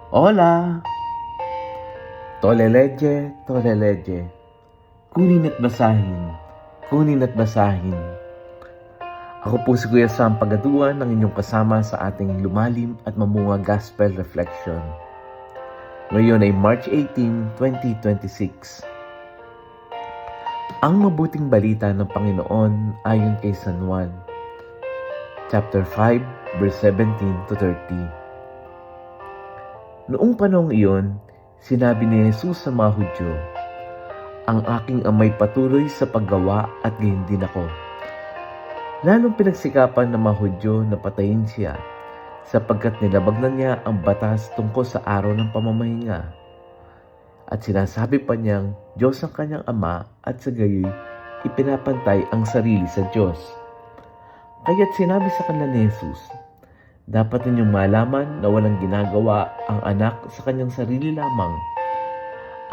Hola! Toleleje, toleleje. Kunin at basahin. Kunin at basahin. Ako po si Kuya Sam Pagaduan ng inyong kasama sa ating lumalim at mamunga Gospel Reflection. Ngayon ay March 18, 2026. Ang mabuting balita ng Panginoon ayon kay San Juan, chapter 5, verse 17 to 30. Noong panahong iyon, sinabi ni Jesus sa mga Hudyo, "Ang aking ama'y patuloy sa paggawa at gayon din ako." Lalong pinagsikapan ng mga Hudyo na patayin siya sapagkat nilabag na niya ang batas tungkol sa araw ng pamamahinga. At sinasabi pa niyang Diyos ang kanyang ama at sa gayoy ipinapantay ang sarili sa Diyos. Kaya't sinabi sa kanila ni Jesus, "Dapat ninyong malaman na walang ginagawa ang anak sa kanyang sarili lamang.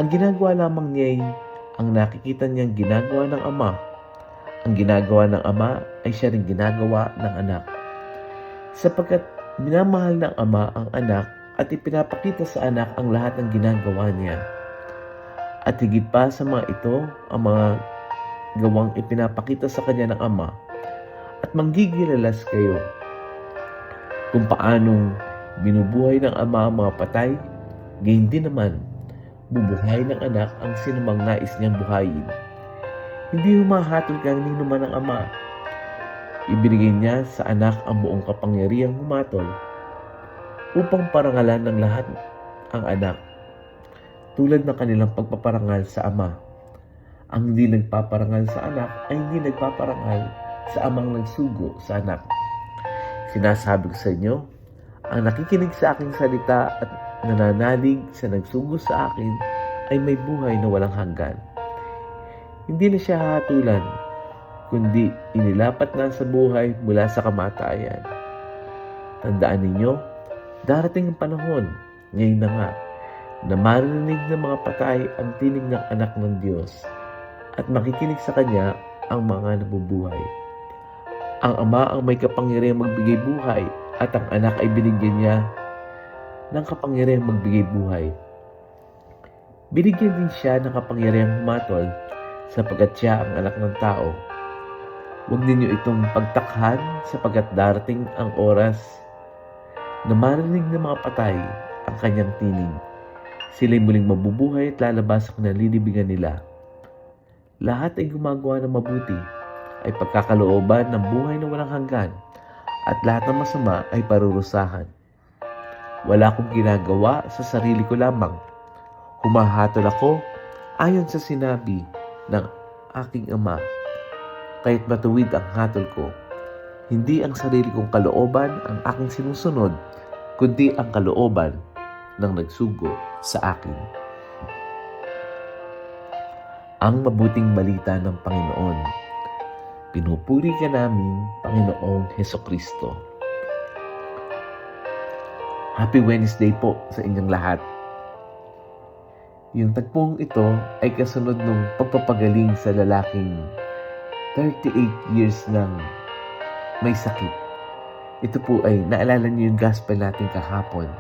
Ang ginagawa lamang niya ay ang nakikita niyang ginagawa ng ama. Ang ginagawa ng ama ay siya rin ginagawa ng anak. Sapagkat minamahal ng ama ang anak at ipinapakita sa anak ang lahat ng ginagawa niya. At higit pa sa mga ito, ang mga gawang ipinapakita sa kanya ng ama, at manggigilalas kayo kung paanong binubuhay ng ama ang mga patay, gayon din naman, bubuhay ng anak ang sinumang nais niyang buhayin. Hindi humahatol kang ninuman ng ama. Ibinigay niya sa anak ang buong kapangyarihang humatol upang parangalan ng lahat ang anak, tulad ng kanilang pagpaparangal sa ama. Ang hindi nagpaparangal sa anak ay hindi nagpaparangal sa amang nagsugo sa anak. Sinasabi ko sa inyo, ang nakikinig sa aking salita at nananalig sa nagsugo sa akin ay may buhay na walang hanggan. Hindi na siya hahatulan, kundi inilapat na sa buhay mula sa kamatayan. Tandaan ninyo, darating ang panahon, ngayon na nga, na marinig ng mga patay ang tinig ng anak ng Diyos at makikinig sa Kanya ang mga nabubuhay. Ang ama ang may kapangyarihang magbigay buhay at ang anak ay binigyan niya ng kapangyarihang magbigay buhay. Binigyan din siya ng kapangyarihang humatol sapagkat siya ang anak ng tao. Huwag ninyo itong pagtakhan sapagkat darating ang oras na marinig ng mga patay ang kanyang tinig. Sila'y muling mabubuhay at lalabas sa kinalilibigan nila. Lahat ay gumagawa ng mabuti ay pagkakalooban ng buhay na walang hanggan at lahat ng masama ay parurusahan. Wala akong ginagawa sa sarili ko lamang. Humahatol ako ayon sa sinabi ng aking ama. Kaya't matuwid ang hatol ko. Hindi ang sarili kong kalooban ang aking sinusunod, kundi ang kalooban ng nagsugo sa akin. Ang mabuting balita ng Panginoon. Pinupuri ka namin, Panginoong Hesukristo. Happy Wednesday po sa inyong lahat. Yung tagpong ito ay kasunod ng pagpapagaling sa lalaking 38 years nang may sakit. Ito po ay naalala niyo yung gospel natin kahapon.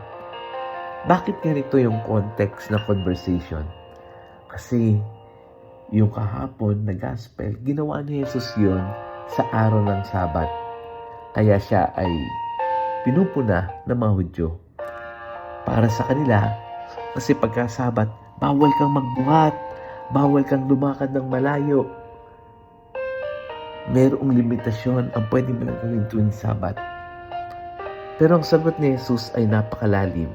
Bakit ganito yung context ng conversation? Kasi yung kahapon na gospel, ginawa ni Jesus yun sa araw ng Sabat. Kaya siya ay pinupuna ng mga Hudyo. Para sa kanila, kasi pagka Sabat, bawal kang magbuhat, bawal kang lumakad ng malayo. Merong limitasyon ang pwede mo lang gawin tuwing Sabat. Pero ang sagot ni Jesus ay napakalalim.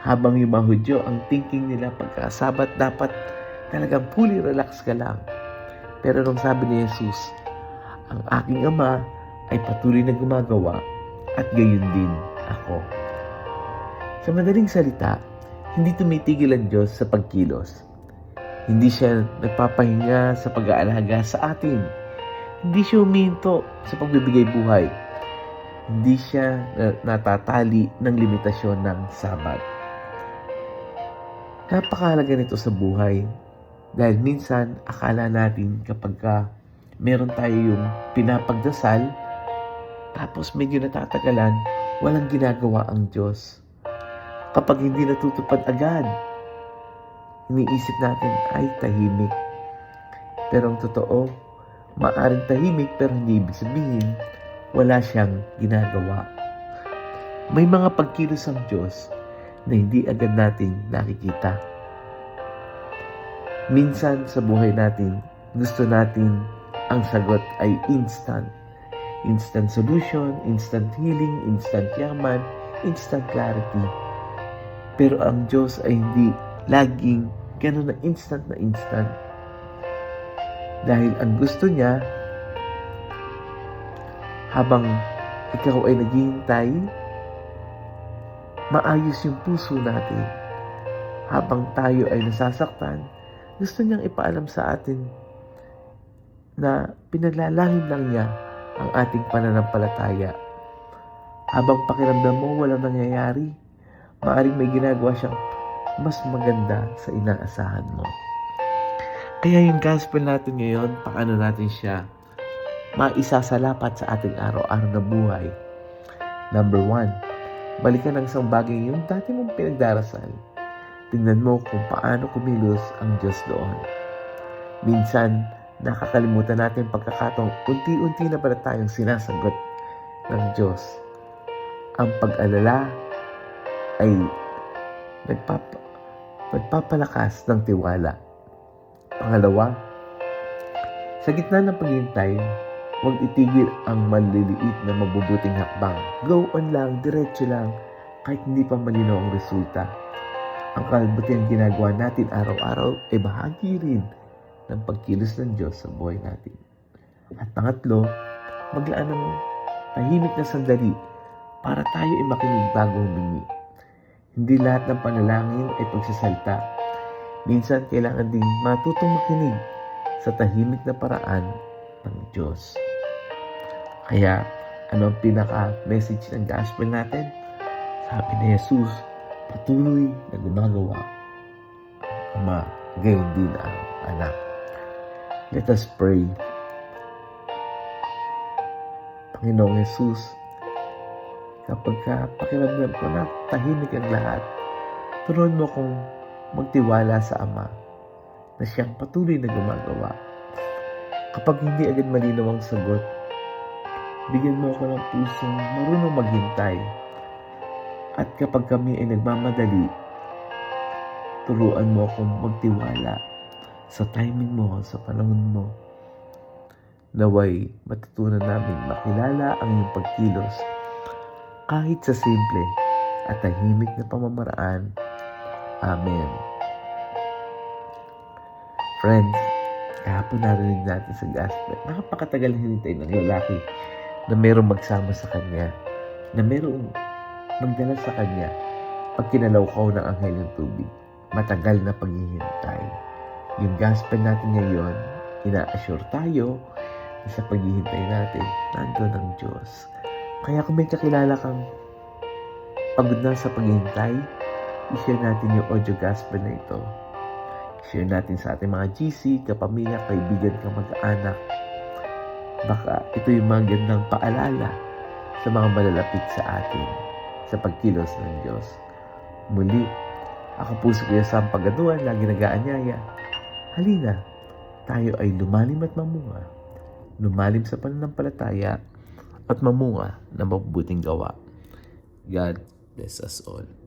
Habang yung mga Hudyo, ang thinking nila pagka Sabat dapat talagang fully relax ka lang. Pero nung sabi ni Jesus, ang aking ama ay patuloy na gumagawa at gayon din ako. Sa madaling salita, hindi tumitigil ang Diyos sa pagkilos. Hindi siya nagpapahinga sa pag-aalaga sa atin. Hindi siya huminto sa pagbibigay buhay. Hindi siya natatali ng limitasyon ng Sabat. Napakahalaga nito sa buhay dahil minsan akala natin kapag meron tayo yung pinapagdasal tapos medyo natatagalan, walang ginagawa ang Diyos. Kapag hindi natutupad agad, iniisip natin ay tahimik. Pero ang totoo, maaring tahimik pero hindi ibig sabihin wala siyang ginagawa. May mga pagkilos ang Diyos na hindi agad natin nakikita. Minsan sa buhay natin, gusto natin ang sagot ay instant. Instant solution, instant healing, instant yaman, instant clarity. Pero ang Diyos ay hindi laging ganun na instant. Dahil ang gusto niya, habang ikaw ay naghihintay, maayos yung puso natin. Habang tayo ay nasasaktan, gusto niyang ipaalam sa atin na pinaglalahim lang niya ang ating pananampalataya. Habang pakiramdam mo walang nangyayari, maaring may ginagawa siyang mas maganda sa inaasahan mo. Kaya yung gospel natin ngayon, paano natin siya maisasalapat sa ating araw-araw na buhay. Number 1, balikan ang isang bagay yung dati mong pinagdarasal. Tingnan mo kung paano kumilos ang Diyos doon. Minsan, nakakalimutan natin pagkakataong unti-unti na pala tayong sinasagot ng Diyos. Ang pag-alala ay nagpapalakas ng tiwala. Pangalawa, sa gitna ng paghihintay, huwag itigil ang maliliit na mabubuting hakbang. Go on lang, diretso lang, kahit hindi pa malinaw ang resulta. Ang kabutihan ginagawa natin araw-araw ay bahagi rin ng pagkilos ng Diyos sa buhay natin. At pangatlo, maglaan ng tahimik na sandali para tayo ay makinig bago humingi. Hindi lahat ng panalangin ay pagsasalita. Minsan kailangan ding matutong makinig sa tahimik na paraan ng Diyos. Kaya, ano ang pinaka-message ng gospel natin? Sabi ni Jesus, patuloy na gumagawa ang Ama, gayon din ang Anak. Let us pray. Panginoong Jesus, kapag pakiramdam ko na tahimik ang lahat, turuan mo kong magtiwala sa Ama na siyang patuloy na gumagawa. Kapag hindi agad malinaw ang sagot, bigyan mo ako ng pusong marunong maghintay. At kapag kami ay nagmamadali, turuan mo akong magtiwala sa timing mo, sa panahon mo. Naway matutunan namin makilala ang iyong pagkilos kahit sa simple at tahimik na pamamaraan. Amen. Friends, kahapon narinig natin sa gospel, napakatagal hinintay ng lalaki na mayroong magsama sa kanya, na mayroong magdala sa kanya pag kinalawkaw ng anghel ng tubig. Matagal na paghihintay. Yung gospel natin ngayon, ina-assure tayo na sa paghihintay natin, nandun ang Diyos. Kaya kung may kakilala kang pagod na sa paghihintay, i-share natin yung audio gospel na ito. I-share natin sa ating mga GC, kapamilya, kaibigan, kamag-anak. Baka ito yung mga gandang paalala sa mga malalapit sa atin sa pagkilos ng Diyos. Muli, ako po si Kuya Sam Pagaduan, lagi nag-aanyaya. Halina, tayo ay lumalim at mamunga. Lumalim sa pananampalataya at mamunga ng mabubuting gawa. God bless us all.